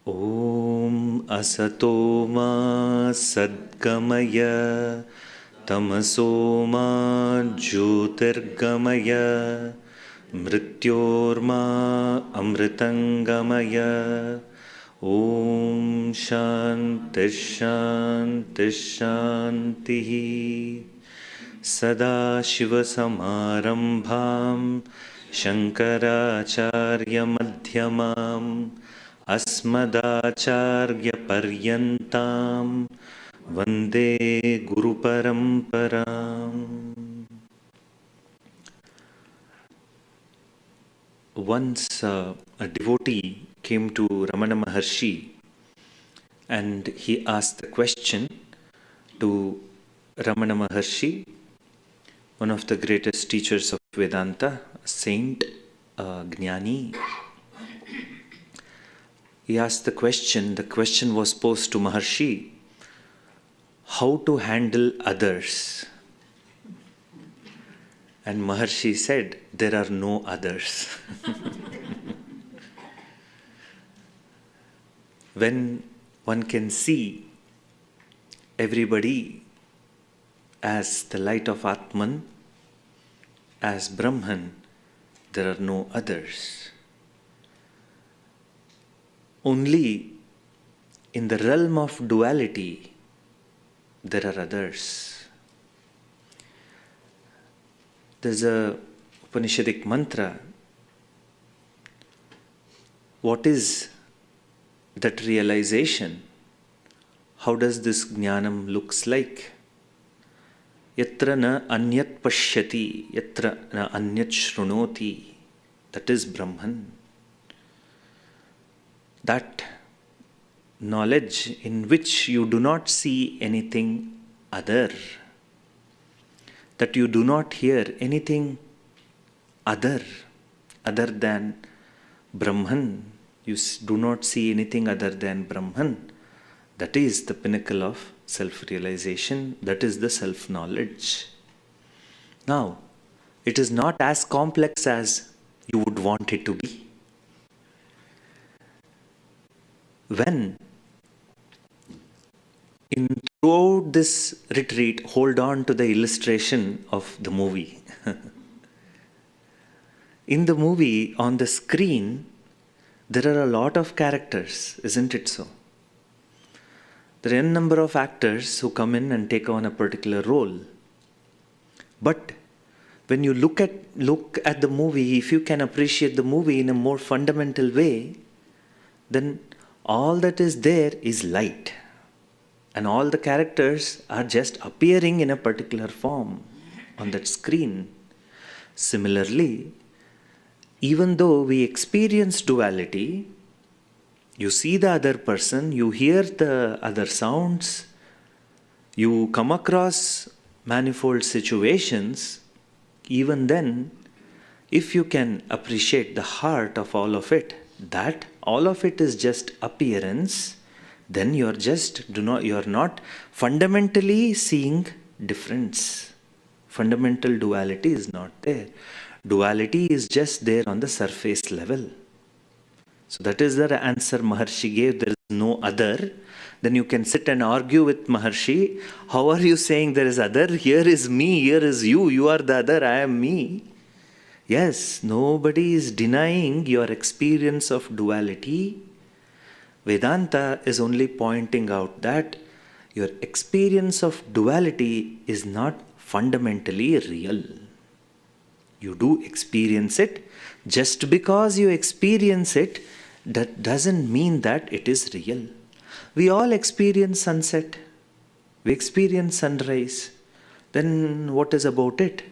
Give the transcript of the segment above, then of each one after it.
Om Asato Ma Sadgamaya Tamaso Ma Jyotirgamaya Mrityorma Amritangamaya. Om Shanti Shanti Shanti. Sada Shiva Samarambham Shankaracharya Madhyamam Asmadacharya Paryantam Vande Guru Paramparam. Once a devotee came to Ramana Maharshi and he asked the question to Ramana Maharshi, one of the greatest teachers of Vedanta, a saint, a Jnani. He asked the question was posed to Maharshi, how to handle others? And Maharshi said, there are no others. When one can see everybody as the light of Atman, as Brahman, there are no others. Only in the realm of duality, there are others. There's a Upanishadic mantra. What is that realization? How does this jnanam looks like? Yatra na anyat pashyati, yatra na anyat shrunoti. That is Brahman. That knowledge in which you do not see anything other, that you do not hear anything other than Brahman, you do not see anything other than Brahman. That is the pinnacle of self-realization, that is the self-knowledge. Now, it is not as complex as you would want it to be. When throughout this retreat, hold on to the illustration of the movie. In the movie, on the screen, there are a lot of characters, isn't it so? There are n number of actors who come in and take on a particular role. But when you look at the movie, if you can appreciate the movie in a more fundamental way, then all that is there is light. And all the characters are just appearing in a particular form on that screen. Similarly, even though we experience duality, you see the other person, you hear the other sounds, you come across manifold situations, even then, if you can appreciate the heart of all of it, that all of it is just appearance, then you are not fundamentally seeing difference. Fundamental duality is not there. Duality is just there on the surface level. So that is the answer Maharshi gave. There is no other. Then you can sit and argue with Maharshi. How are you saying there is other? Here is me, here is you. You are the other, I am me. Yes, nobody is denying your experience of duality. Vedanta is only pointing out that your experience of duality is not fundamentally real. You do experience it. Just because you experience it, that doesn't mean that it is real. We all experience sunset. We experience sunrise. Then what is about it?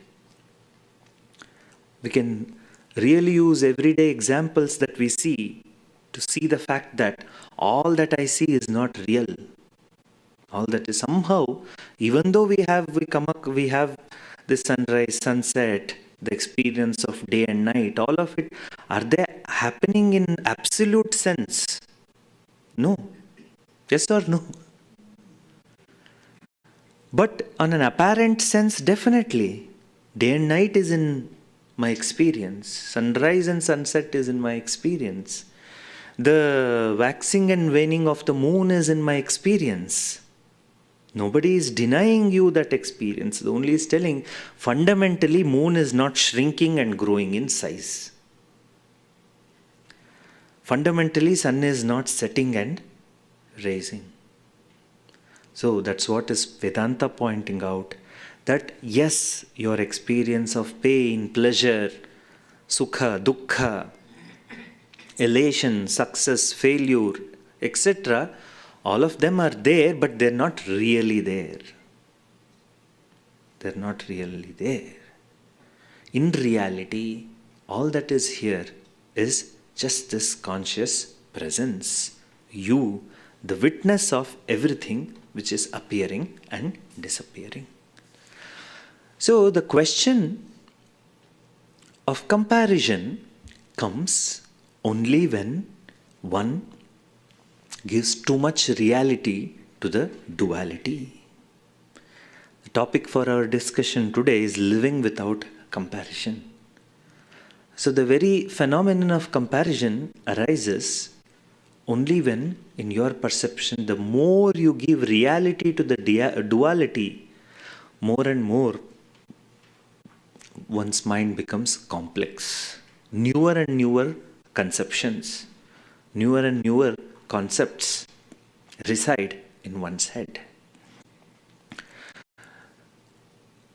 We can really use everyday examples that we see to see the fact that all that I see is not real. All that is somehow, even though we have the sunrise, sunset, the experience of day and night, all of it, are they happening in absolute sense? No. Yes or no? But on an apparent sense, definitely. Day and night is in my experience. Sunrise and sunset is in my experience. The waxing and waning of the moon is in my experience. Nobody is denying you that experience. The only is telling, fundamentally, moon is not shrinking and growing in size. Fundamentally, sun is not setting and rising. So that's what is Vedanta pointing out, that yes, your experience of pain, pleasure, sukha, dukkha, elation, success, failure, etc., all of them are there, but they're not really there. They're not really there. In reality, all that is here is just this conscious presence. You, the witness of everything which is appearing and disappearing. So the question of comparison comes only when one gives too much reality to the duality. The topic for our discussion today is living without comparison. So the very phenomenon of comparison arises only when, in your perception, the more you give reality to the duality, more and more one's mind becomes complex. Newer and newer conceptions, newer and newer concepts reside in one's head.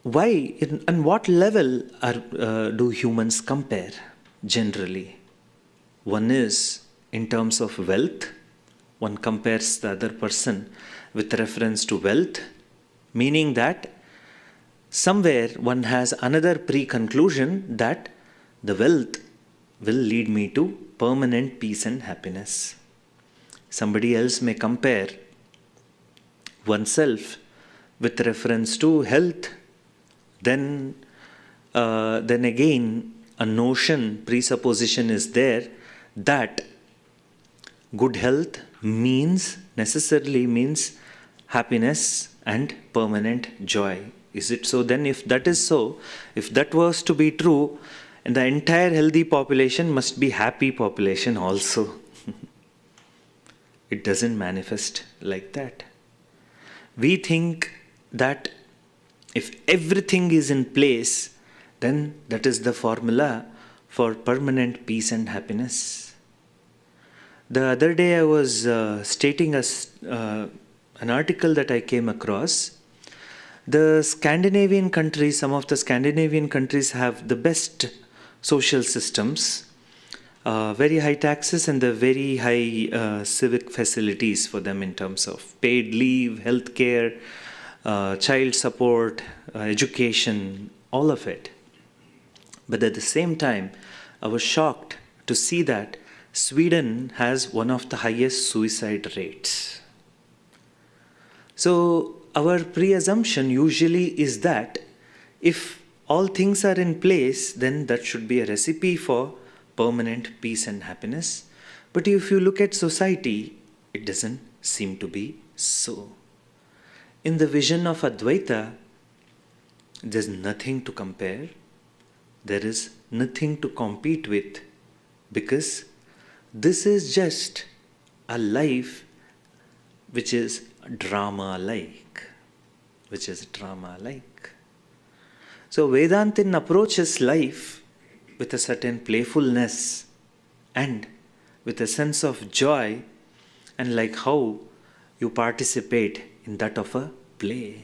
Why, on what level do humans compare generally? One is in terms of wealth. One compares the other person with reference to wealth, meaning that somewhere one has another pre-conclusion that the wealth will lead me to permanent peace and happiness. Somebody else may compare oneself with reference to health. Then again, a notion, presupposition is there that good health necessarily means happiness and permanent joy. Is it so? Then if that is so, if that was to be true, and the entire healthy population must be happy population also. It doesn't manifest like that. We think that if everything is in place, then that is the formula for permanent peace and happiness. The other day I was stating an article that I came across. The Scandinavian countries, some of the Scandinavian countries have the best social systems, very high taxes and the very high civic facilities for them in terms of paid leave, healthcare, child support, education, all of it. But at the same time, I was shocked to see that Sweden has one of the highest suicide rates. So our pre-assumption usually is that if all things are in place, then that should be a recipe for permanent peace and happiness. But if you look at society, it doesn't seem to be so. In the vision of Advaita, there's nothing to compare. There is nothing to compete with, because this is just a life which is drama-like. So Vedantin approaches life with a certain playfulness and with a sense of joy, and like how you participate in that of a play.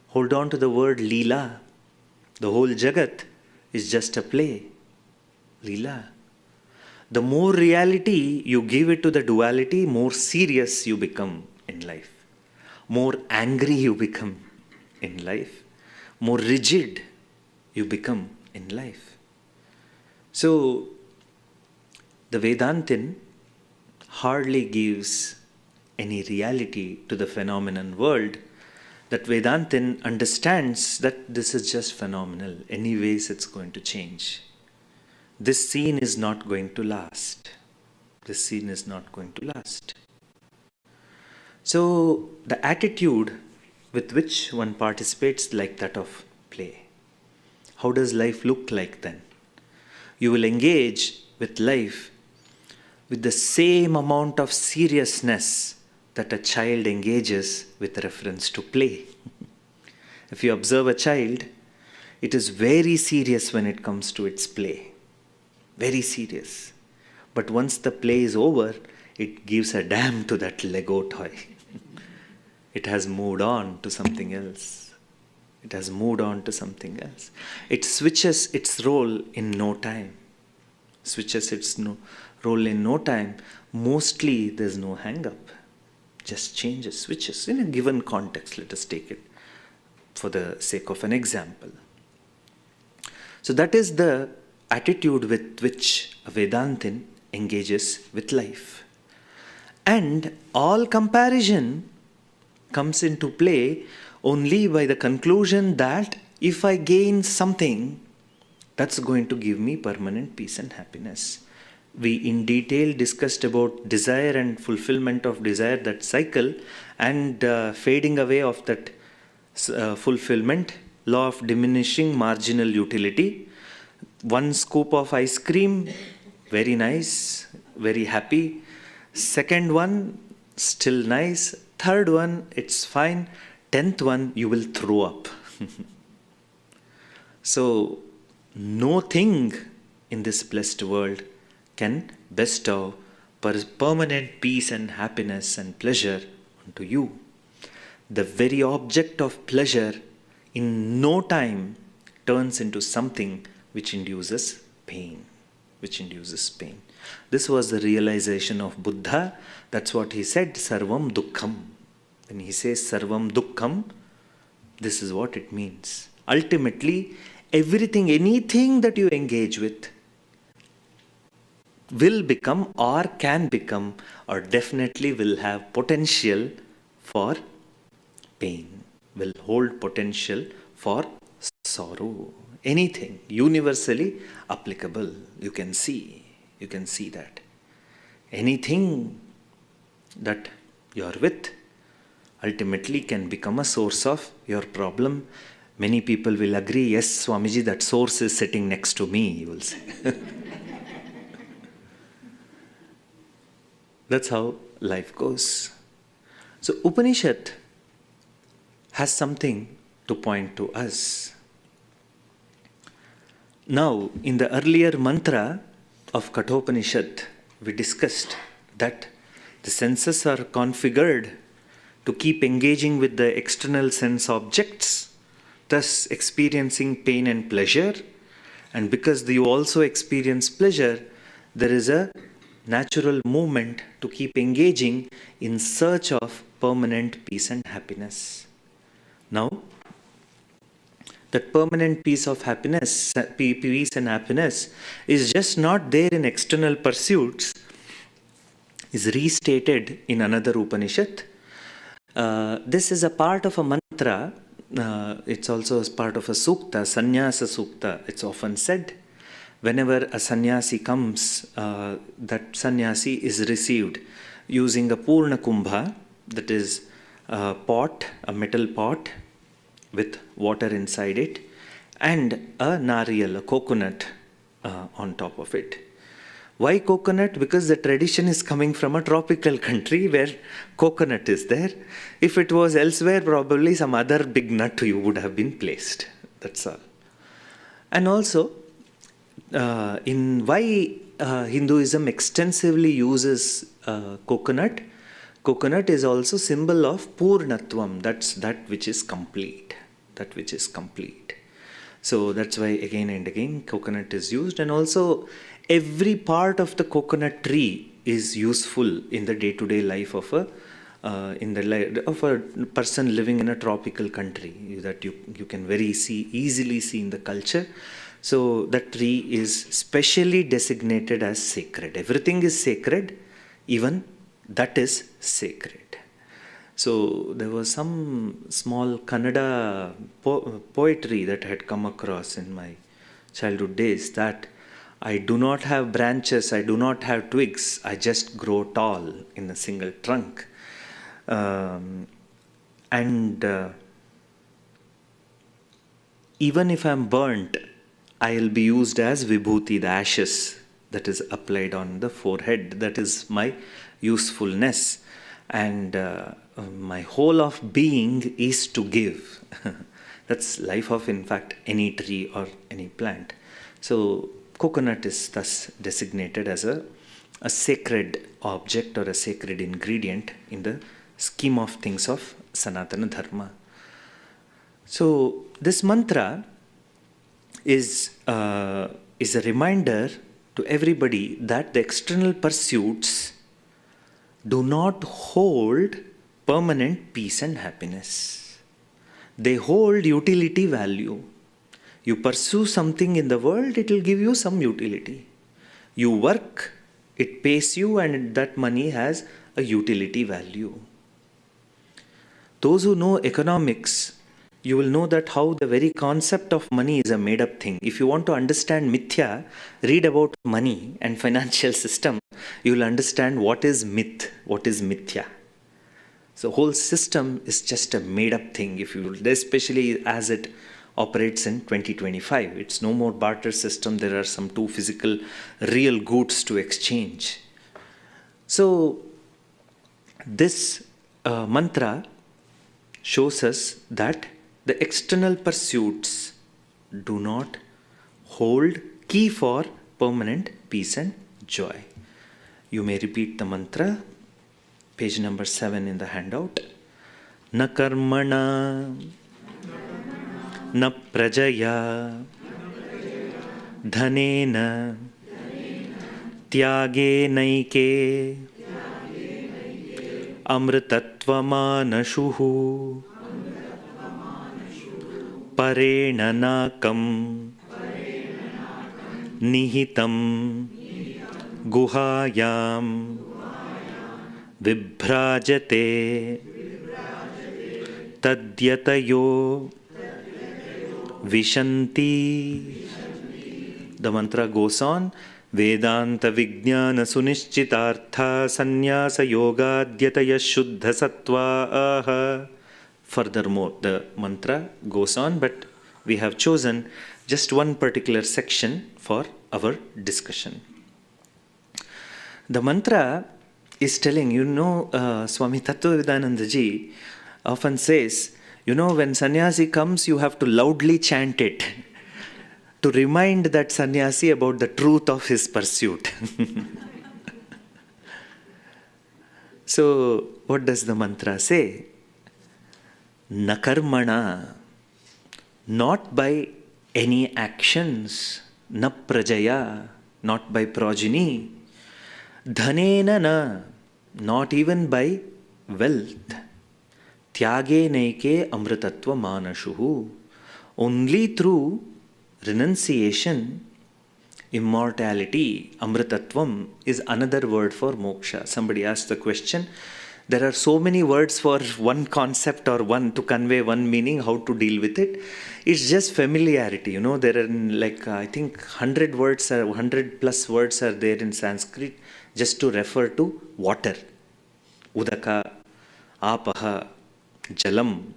Hold on to the word Leela. The whole Jagat is just a play. Leela. The more reality you give it to the duality, more serious you become in life. More angry you become in life. More rigid you become in life. So, the Vedantin hardly gives any reality to the phenomenon world. That Vedantin understands that this is just phenomenal. Anyways, it's going to change. This scene is not going to last. So, the attitude with which one participates like that of play. How does life look like then? You will engage with life with the same amount of seriousness that a child engages with reference to play. If you observe a child, it is very serious when it comes to its play. Very serious. But once the play is over, it gives a damn to that Lego toy. It has moved on to something else. It has moved on to something else. It switches its role in no time. Role in no time. Mostly there's no hang-up. Just changes, switches in a given context. Let us take it for the sake of an example. So that is the attitude with which a Vedantin engages with life. And all comparison comes into play only by the conclusion that if I gain something, that's going to give me permanent peace and happiness. We in detail discussed about desire and fulfillment of desire, that cycle, and fading away of that fulfillment, law of diminishing marginal utility. One scoop of ice cream, very nice, very happy. Second one, still nice. Third one, it's fine. 10th one, you will throw up. So, no thing in this blessed world can bestow permanent peace and happiness and pleasure unto you. The very object of pleasure in no time turns into something which induces pain. This was the realization of Buddha. That's what he said, Sarvam Dukkham. When he says Sarvam Dukkham, this is what it means. Ultimately, anything that you engage with will become or can become or definitely will have potential for pain, will hold potential for sorrow. Anything universally applicable. You can see that. Anything that you are with ultimately can become a source of your problem. Many people will agree, yes, Swamiji, that source is sitting next to me, you will say. That's how life goes. So Upanishad has something to point to us. Now, in the earlier mantra of Kathopanishad, we discussed that the senses are configured to keep engaging with the external sense objects, thus experiencing pain and pleasure. And because you also experience pleasure, there is a natural movement to keep engaging in search of permanent peace and happiness. Now, that permanent peace and happiness is just not there in external pursuits, is restated in another Upanishad. This is a part of a mantra. It's also a part of a sukta, sannyasa sukta. It's often said whenever a sannyasi comes, that sannyasi is received using a purna kumbha, that is a pot, a metal pot with water inside it, and a nariyal, a coconut on top of it. Why coconut? Because the tradition is coming from a tropical country where coconut is there. If it was elsewhere, probably some other big nut you would have been placed. That's all. And also, in why Hinduism extensively uses coconut is also symbol of purnatvam. That's that which is complete. So that's why again and again coconut is used. And also every part of the coconut tree is useful in the day-to-day life of a person living in a tropical country, that you can easily see in the culture. So that tree is specially designated as sacred. Everything is sacred, even that is sacred. So there was some small Kannada poetry that I had come across in my childhood days, that I do not have branches, I do not have twigs, I just grow tall in a single trunk. Even if I'm burnt, I'll be used as vibhuti, the ashes that is applied on the forehead. That is my usefulness, and my whole of being is to give. That's life of, in fact, any tree or any plant. So coconut is thus designated as a sacred object or a sacred ingredient in the scheme of things of Sanatana Dharma. So this mantra is a reminder to everybody that the external pursuits do not hold permanent peace and happiness. They hold utility value. You pursue something in the world, it will give you some utility. You work, it pays you, and that money has a utility value. Those who know economics, you will know that how the very concept of money is a made-up thing. If you want to understand mithya, read about money and financial system. You will understand what is myth, what is mithya. So whole system is just a made-up thing, if you will, especially as it operates in 2025. It's no more barter system. There are some two physical, real goods to exchange. So this mantra shows us that the external pursuits do not hold key for permanent peace and joy. You may repeat the mantra, page number 7 in the handout. Na karmana, na prajaya, dhanena, tyage naike, amritatvamanshuhu, parena nakam, nihitam, guhayam, vibhrajate, tadyatayo, vishanti. The mantra goes on. Vedanta vijnana sunishchitartha sannyasa yogadyataya shuddha sattva. Furthermore, the mantra goes on, but we have chosen just one particular section for our discussion. The mantra is telling, Swami Tattvavidananda ji often says, when sannyasi comes, you have to loudly chant it to remind that sannyasi about the truth of his pursuit. So, what does the mantra say? Na karmana, not by any actions, na prajaya, not by progeny, dhanena na, not even by wealth, tyage naike amritatva manashuhu, only through renunciation, immortality. Amritatvam is another word for moksha. Somebody asked the question, there are so many words for one concept or one to convey one meaning, how to deal with it? It's just familiarity. There are I think 100 words, 100 plus words are there in Sanskrit just to refer to water. Udaka, apaha, jalam,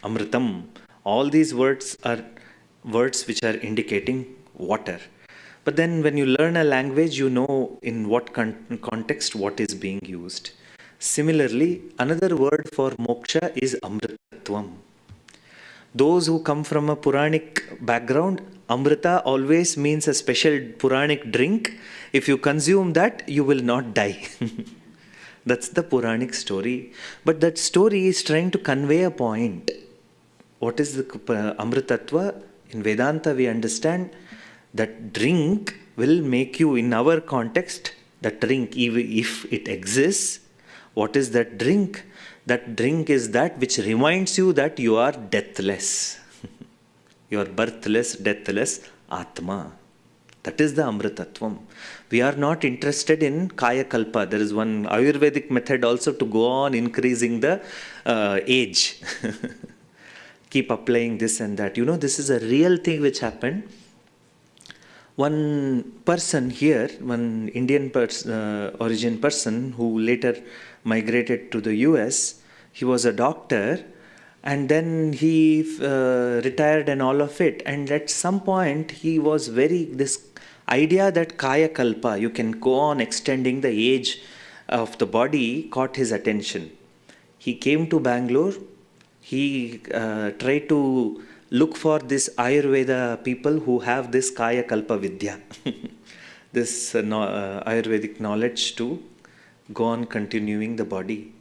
amritam. All these words are words which are indicating water. But then when you learn a language, you know in what context what is being used. Similarly, another word for moksha is amritatvam. Those who come from a Puranic background, amrita always means a special Puranic drink. If you consume that, you will not die. That's the Puranic story. But that story is trying to convey a point. What is the amritatva? In Vedanta, we understand that drink will make you, in our context, that drink, even if it exists, what is that drink? That drink is that which reminds you that you are deathless. You are birthless, deathless Atma. That is the Amritatvam. We are not interested in Kaya Kalpa. There is one Ayurvedic method also to go on increasing the age. Keep applying this and that. This is a real thing which happened. One person here, one Indian origin person who later migrated to the US, he was a doctor, and then he retired and all of it. And at some point, he was this idea that kaya kalpa, you can go on extending the age of the body, caught his attention. He came to Bangalore. He tried to look for this Ayurveda people who have this kaya kalpa vidya, this Ayurvedic knowledge to go on continuing the body.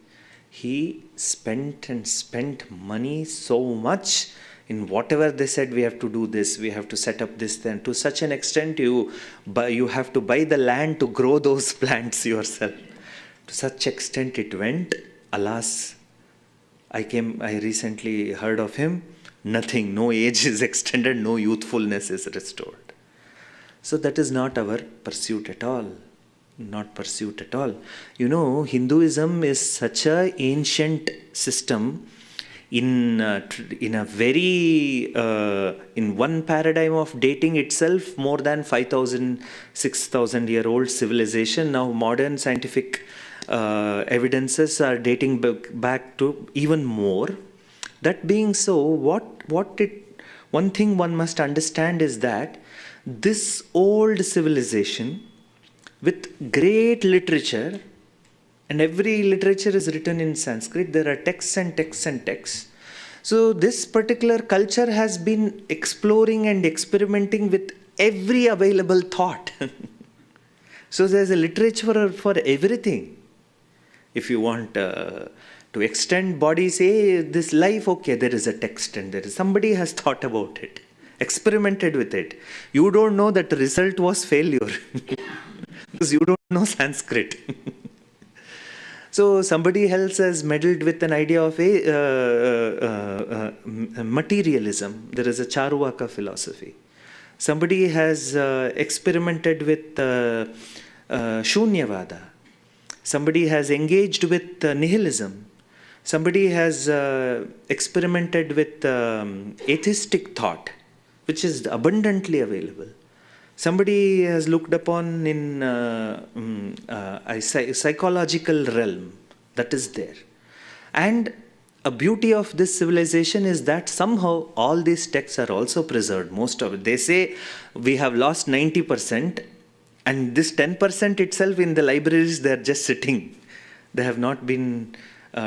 He spent and spent money so much in whatever they said, we have to do this, we have to set up this, then to such an extent you have to buy the land to grow those plants yourself. To such extent it went. Alas, I recently heard of him. Nothing, no age is extended, no youthfulness is restored. So that is not our pursuit at all. Not pursuit at all. You know, Hinduism is such an ancient system. In a very in one paradigm of dating itself, more than 5,000, 6,000 year old civilization. Now modern scientific evidences are dating back to even more. That being so, one thing one must understand is that this old civilization with great literature, and every literature is written in Sanskrit, there are texts and texts and texts. So this particular culture has been exploring and experimenting with every available thought. So there's a literature for everything. If you want to extend body, say this life, okay, there is a text and somebody has thought about it, experimented with it. You don't know that the result was failure because you don't know Sanskrit. So somebody else has meddled with an idea of materialism. There is a Charvaka philosophy. Somebody has experimented with Shunyavada. Somebody has engaged with nihilism. Somebody has experimented with atheistic thought, which is abundantly available. Somebody has looked upon in a psychological realm that is there. And a beauty of this civilization is that somehow all these texts are also preserved, most of it. They say we have lost 90%, and this 10% itself in the libraries, they are just sitting. They have not been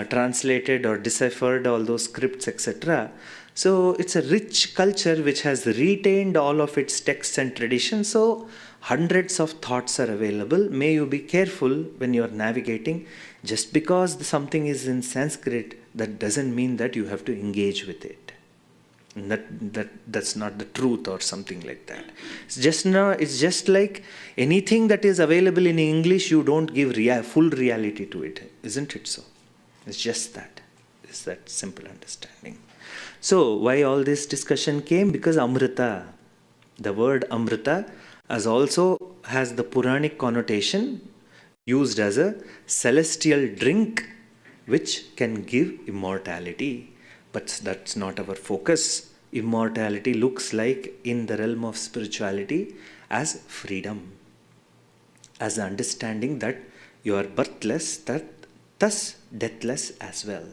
translated or deciphered, all those scripts, etc. So it's a rich culture which has retained all of its texts and traditions. So hundreds of thoughts are available. May you be careful when you are navigating. Just because something is in Sanskrit, that doesn't mean that you have to engage with it. That's not the truth or something like that. It's just like anything that is available in English, you don't give full reality to it. Isn't it so? It's just that. It's that simple understanding. So, why all this discussion came? Because Amrita, the word Amrita, has the Puranic connotation, used as a celestial drink which can give immortality. But that's not our focus. Immortality looks like, in the realm of spirituality, as freedom, as the understanding that you are birthless, thus deathless as well.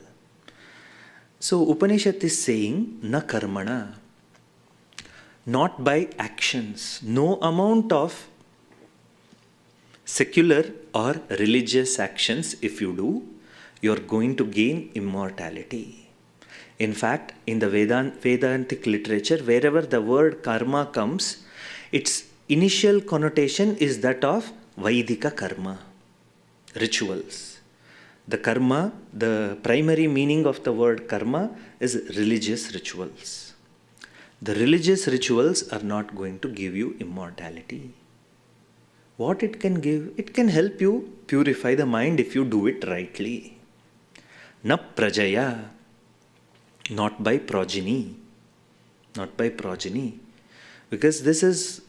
So Upanishad is saying, na karmana, not by actions. No amount of secular or religious actions, if you do, you are going to gain immortality. In fact, in the Vedantic literature, wherever the word karma comes, its initial connotation is that of Vaidika karma, rituals. The karma, the primary meaning of the word karma is religious rituals. The religious rituals are not going to give you immortality. What it can give? It can help you purify the mind if you do it rightly. Na prajaya, not by progeny. Not by progeny. Because this is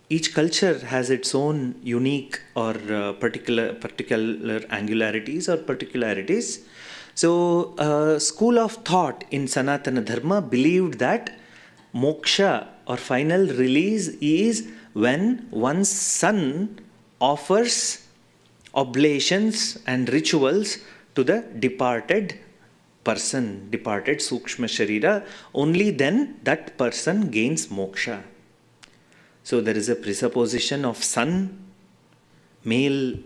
each culture has its own unique or particular angularities or particularities. So, school of thought in Sanatana Dharma believed that moksha or final release is when one's son offers oblations and rituals to the departed person, departed Sukshma Sharira. Only then that person gains moksha. So there is a presupposition of son, male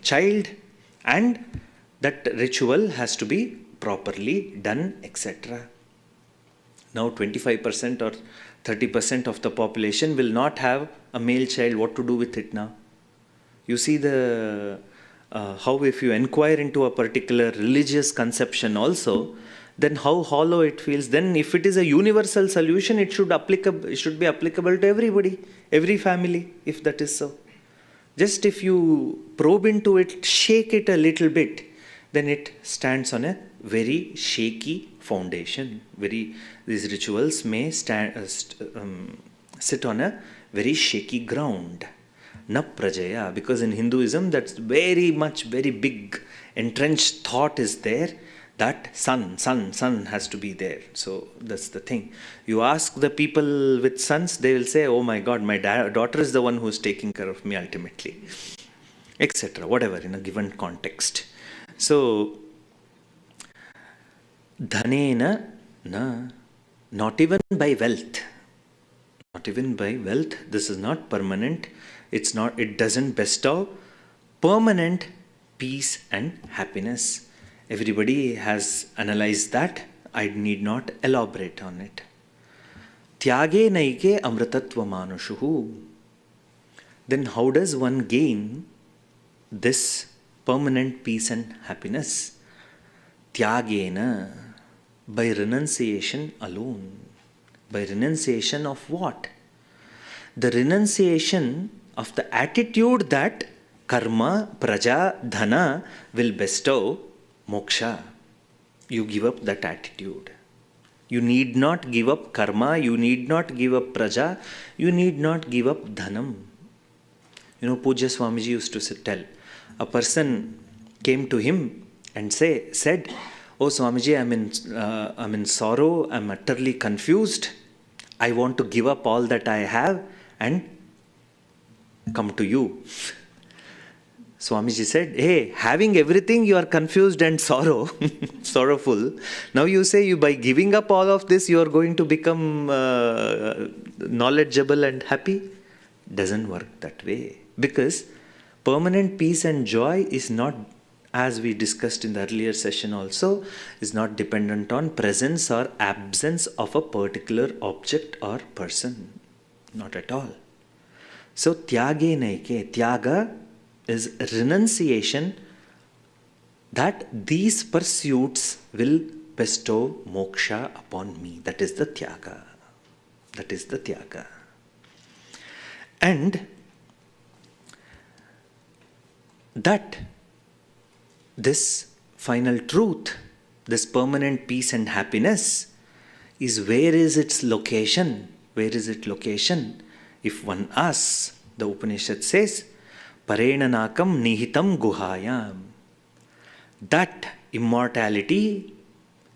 child, and that ritual has to be properly done, etc. Now 25% or 30% of the population will not have a male child. What to do with it now? You see the how if you inquire into a particular religious conception also, then how hollow it feels. Then if it is a universal solution, it should be applicable to everybody, every family, if that is so. Just if you probe into it, shake it a little bit, then it stands on a very shaky foundation. These rituals may sit on a very shaky ground. Na prajaya, because in Hinduism that's very big entrenched thought is there that son has to be there. So that's the thing. You ask the people with sons, they will say, oh my God, my daughter is the one who's taking care of me ultimately, etc. Whatever, in a given context. So dhanena na, not even by wealth. Not even by wealth. This is not permanent. It doesn't bestow permanent peace and happiness. Everybody has analyzed that. I need not elaborate on it. Tyage naike amritatva manushuhu. Then how does one gain this permanent peace and happiness? Tyagena, by renunciation alone. By renunciation of what? The renunciation of the attitude that karma, praja, dhana will bestow moksha. You give up that attitude. You need not give up karma, you need not give up praja, you need not give up dhanam. You know, Puja Swamiji used to tell, a person came to him and said, oh Swamiji, I'm in sorrow, I'm utterly confused. I want to give up all that I have and come to you. Swamiji said, hey, having everything you are confused and sorrowful. Now you say by giving up all of this you are going to become knowledgeable and happy. Doesn't work that way. Because permanent peace and joy is not, as we discussed in the earlier session also, is not dependent on presence or absence of a particular object or person. Not at all. So tyage naike, tyaga is renunciation that these pursuits will bestow moksha upon me. That is the tyaga. That is the tyaga. And that this final truth, this permanent peace and happiness, is where is its location? Where is its location? If one asks, the Upanishad says, Parena nakam nihitam guhayam. That immortality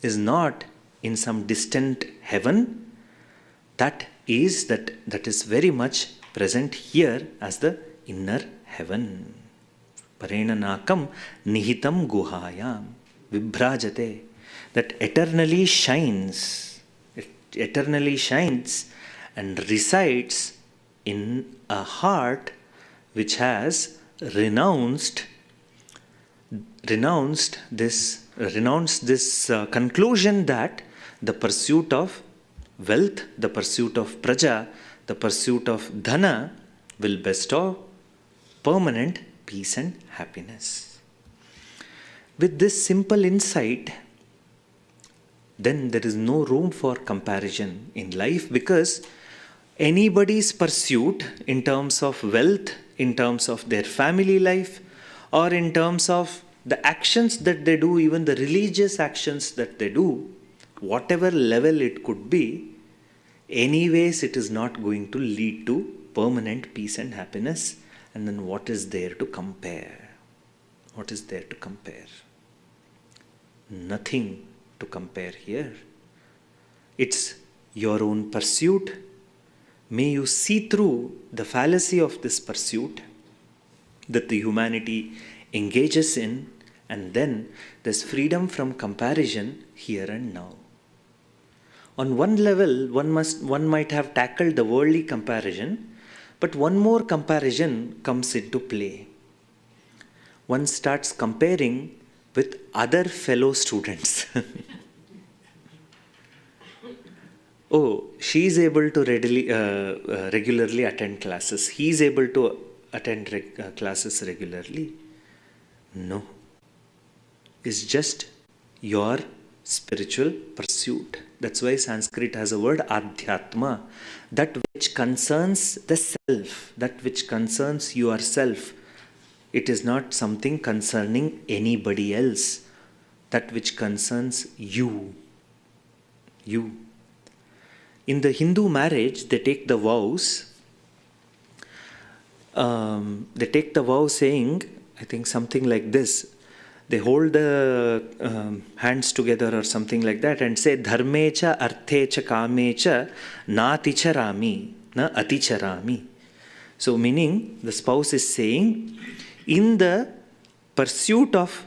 is not in some distant heaven. That is very much present here as the inner heaven. Parena nakam nihitam guhayam vibhrajate. That eternally shines. It eternally shines and resides in a heart which has renounced this conclusion that the pursuit of wealth, the pursuit of praja, the pursuit of dhana will bestow permanent peace and happiness. With this simple insight, then there is no room for comparison in life, because anybody's pursuit in terms of wealth, in terms of their family life, or in terms of the actions that they do, even the religious actions that they do, whatever level it could be, anyways it is not going to lead to permanent peace and happiness. And then what is there to compare? What is there to compare? Nothing to compare here. It's your own pursuit. May you see through the fallacy of this pursuit that the humanity engages in, and then there's freedom from comparison here and now. On one level, one might have tackled the worldly comparison, but one more comparison comes into play. One starts comparing with other fellow students. Oh, she is able to regularly attend classes. He is able to attend classes regularly. No. It's just your spiritual pursuit. That's why Sanskrit has a word adhyatma. That which concerns the self, that which concerns yourself. It is not something concerning anybody else. That which concerns you. You. In the Hindu marriage, they take the vows. They take the vow saying, I think something like this. They hold the hands together or something like that and say, Dharmecha, Arthecha, Kamecha, na ticharami, na aticharami. So meaning, the spouse is saying, in the pursuit of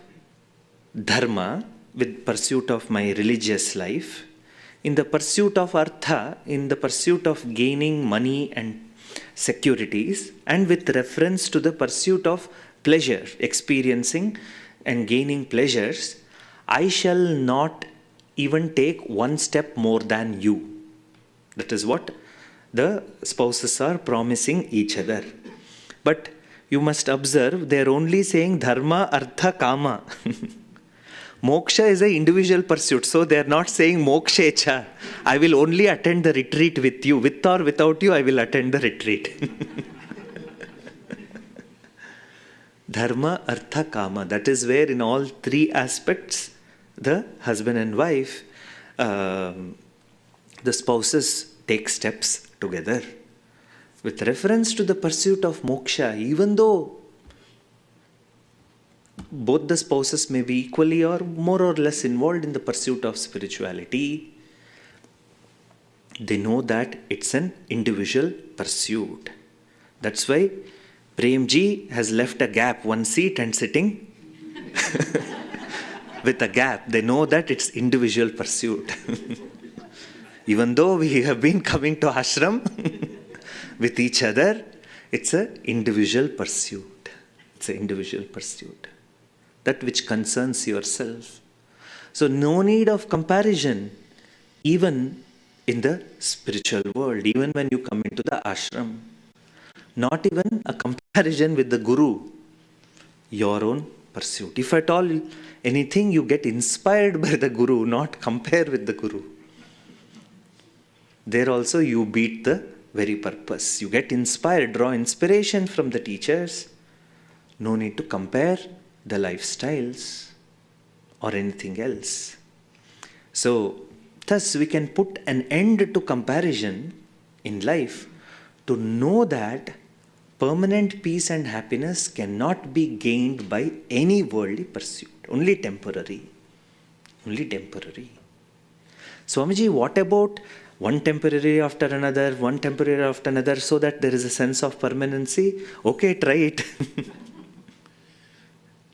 dharma, with pursuit of my religious life, in the pursuit of artha, in the pursuit of gaining money and securities, and with reference to the pursuit of pleasure, experiencing and gaining pleasures, I shall not even take one step more than you. That is what the spouses are promising each other. But you must observe, they are only saying dharma, artha, kama. Moksha is an individual pursuit, so they are not saying mokshecha. I will only attend the retreat with you. With or without you, I will attend the retreat. Dharma, artha, kama. That is where in all three aspects, the husband and wife, the spouses take steps together. With reference to the pursuit of moksha, even though both the spouses may be equally or more or less involved in the pursuit of spirituality, they know that it's an individual pursuit. That's why Premji has left a gap, one seat and sitting with a gap. They know that it's individual pursuit. Even though we have been coming to ashram with each other, it's an individual pursuit. It's an individual pursuit. That which concerns yourself. So no need of comparison, even in the spiritual world, even when you come into the ashram. Not even a comparison with the guru, your own pursuit. If at all anything, you get inspired by the guru, not compare with the guru. There also you beat the very purpose. You get inspired, draw inspiration from the teachers. No need to compare the lifestyles or anything else. So, thus we can put an end to comparison in life to know that permanent peace and happiness cannot be gained by any worldly pursuit, only temporary. Only temporary. Swamiji, what about one temporary after another, one temporary after another, so that there is a sense of permanency? Okay, try it.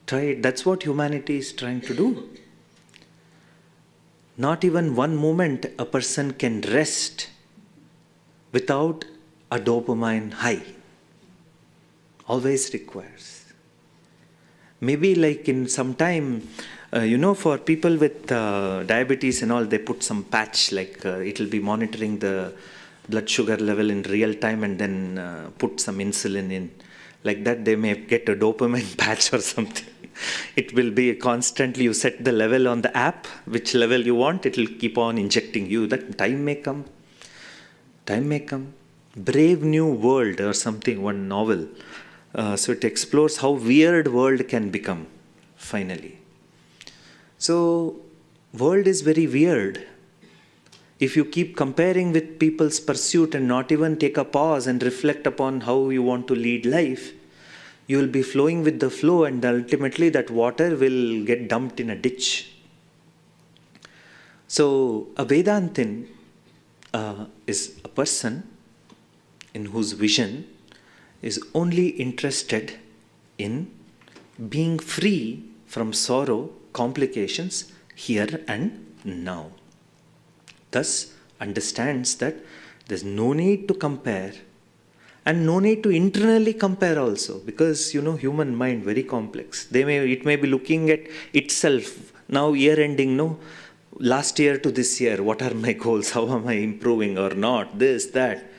Try it. That's what humanity is trying to do. Not even one moment a person can rest without a dopamine high. Always requires. Maybe like in some time, for people with diabetes and all, they put some patch, like it will be monitoring the blood sugar level in real time and then put some insulin in. Like that, they may get a dopamine patch or something. It will be constantly, you set the level on the app, which level you want, it will keep on injecting you. That time may come. Time may come. Brave New World or something, one novel. So it explores how weird world can become, finally. So, world is very weird. If you keep comparing with people's pursuit and not even take a pause and reflect upon how you want to lead life, you will be flowing with the flow and ultimately that water will get dumped in a ditch. So, a Vedantin is a person in whose vision is only interested in being free from sorrow, complications here and now. Thus, understands that there's no need to compare and no need to internally compare also, because human mind very complex. It may be looking at itself now, year ending, no, last year to this year, what are my goals, how am I improving or not, this, that.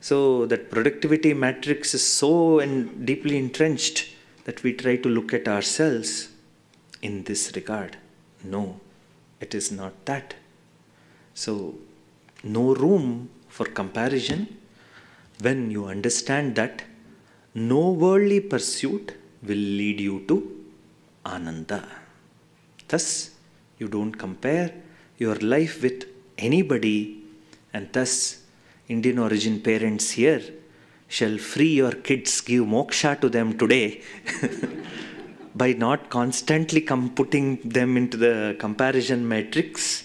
So that productivity matrix is so and deeply entrenched that we try to look at ourselves in this regard. No, it is not that. So no room for comparison when you understand that no worldly pursuit will lead you to Ananda. Thus, you don't compare your life with anybody, and thus Indian origin parents here shall free your kids, give moksha to them today by not constantly putting them into the comparison matrix.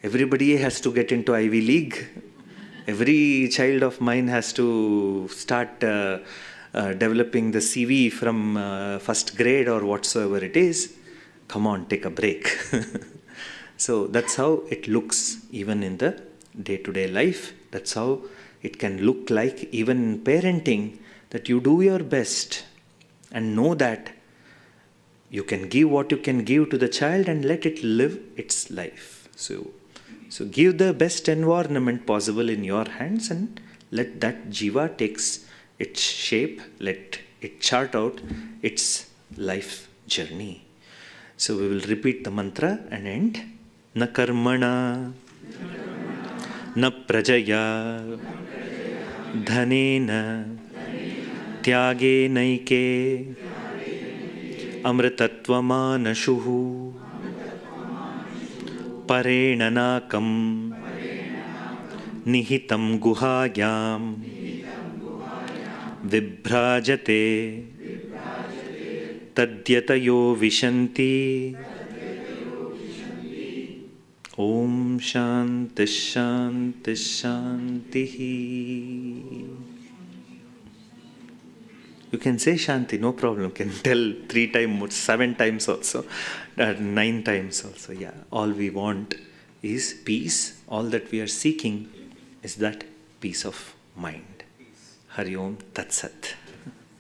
Everybody has to get into Ivy League. Every child of mine has to start developing the CV from first grade or whatsoever it is. Come on, take a break. So that's how it looks even in the day-to-day life. That's how it can look like even in parenting, that you do your best and know that you can give what you can give to the child and let it live its life. So give the best environment possible in your hands and let that jiva takes its shape, let it chart out its life journey. So we will repeat the mantra and end. Na karmana, na prajaya, dhanena, tyage naike, amritatvamanshuhu, parena nakam, nihitam guhayam, vibhrajate, tadyatayo vishanti. Om Shanti Shanti Shanti. You can say Shanti, no problem. You can tell 3 times, 7 times also, 9 times also. Yeah, all we want is peace. All that we are seeking is that peace of mind. Hari Om Tat Sat.